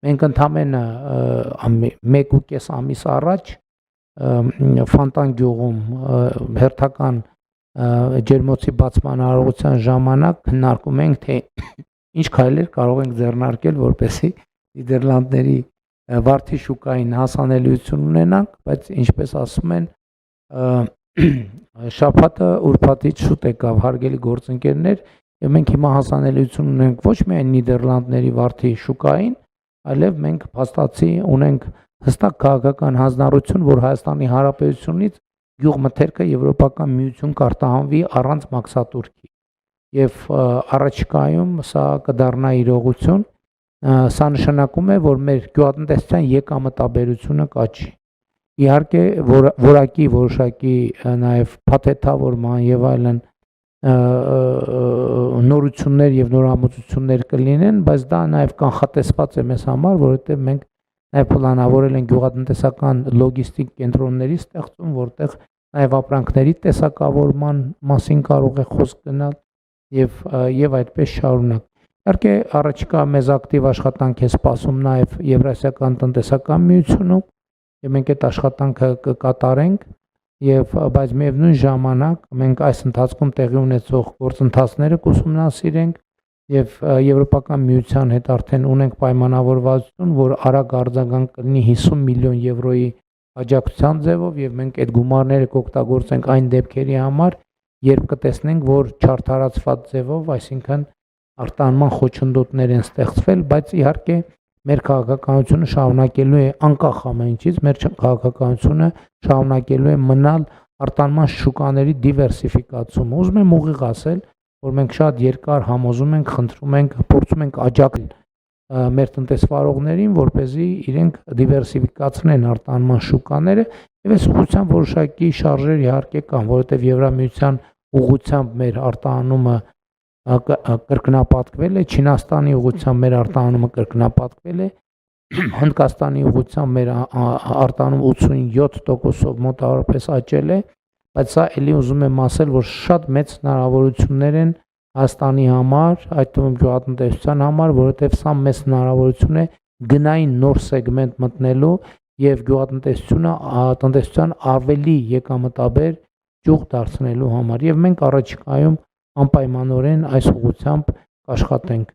Մենք ընդամենը 1.5 ամիս առաջ Ֆանտան գյուղում հերթական ջերմոցի բացման արարողության ժամանակ քննարկում ենք, թե ինչ քայլեր կարող ենք ձեռնարկել, որպեսզի Նիդերլանդների վարդի շուկային հասանելիություն ունենանք, բայց ինչպես ասում են, շաբաթը ուրբաթից շուտ եկավ, հարգելի գործընկերներ, եւ մենք հիմա հասանելիություն ունենք ոչ միայն Նիդերլանդների վարդի շուկային, այլև մենք փաստացի ունենք հստակ քաղաքական հանձնառություն, որ Հայաստանի Հանրապետությունից գյուղմթերքը Եվրոպական միություն կարտահանվի առանց մաքսատուրքի եւ առաջիկայում սա կդառնա իրողություն, սա նշանակում է, որ մեր գյուղատնտեսության եկամտաբերությունը կաճի։ Իհարկե որոշակի նաև փաթեթավորման եւ այլն նորություններ եւ նորամուծություններ կլինեն, բայց դա նաև կանխատեսված է մեզ համար, որովհետեւ մենք նաև պլանավորել ենք գյուղատնտեսական լոգիստիկ կենտրոնների ստեղծում, որտեղ նաև ապրանքների տեսակավորման մասին կարող է խոսք գնալ եւ այդպես շարունակ։ Իհարկե առաջիկա մեզ ակտիվ աշխատանք է սպասում նաև Եվրասիական տնտեսական միությունում եւ մենք այդ աշխատանքը կկատարենք եւ բայց միևնույն ժամանակ մենք այս ընթացքում տեղի ունեցող գործընթացները կուսումնասիրենք եւ Եվրոպական միության հետ արդեն ունենք պայմանավորվածություն, որ արագ արձագանք կլինի 50 միլիոն եվրոյի աջակցության ձևով եւ մենք այդ գումարները կօգտագործենք այն դեպքերի համար, երբ կտեսնենք, որ չարթարացված ձևով, այսինքն արտահանման խոչընդոտներ են ստեղծվել, բայց իհարկե մեր քաղաքականությունը շարունակելու է անկախ ամեն ինչից, մեր քաղաքականությունը շարունակելու է մնալ արտահանման շուկաների դիվերսիֆիկացումը։ Ուզում եմ ուղիղ ասել, որ մենք շատ երկար համոզում ենք, խնդրում ենք, փորձում ենք աջակցել մեր տնտեսվարողներին, որպեսզի իրենք դիվերսիֆիկացնեն արտահանման շուկաները, եւ այս ուղղությամբ որոշակի շարժեր իհարկե կան, որովհետեւ Եվրամիության ուղղությամբ մեր արտահանումը կրկնապատկվել է, Չինաստանի ուղղությամբ մեր արտահանումը կրկնապատկվել է, Հնդկաստանի ուղղությամբ մեր արտահանումը 87%-ով մոտավորապես աճել է, բայց սա էլի ուզում եմ ասել, որ շատ մեծ հնարավորություններ են Հայաստանի համար, այդ թվում գյուղատնտեսության համար, որովհետև սա մեծ հնարավորություն է գնային նոր սեգմենտ մտնելու եւ գյուղատնտեսության ավելի եկամտաբեր ճյուղ դարձնելու համար եւ մենք առաջիկայում անպայմանորեն այս ուղղությամբ կաշխատենք։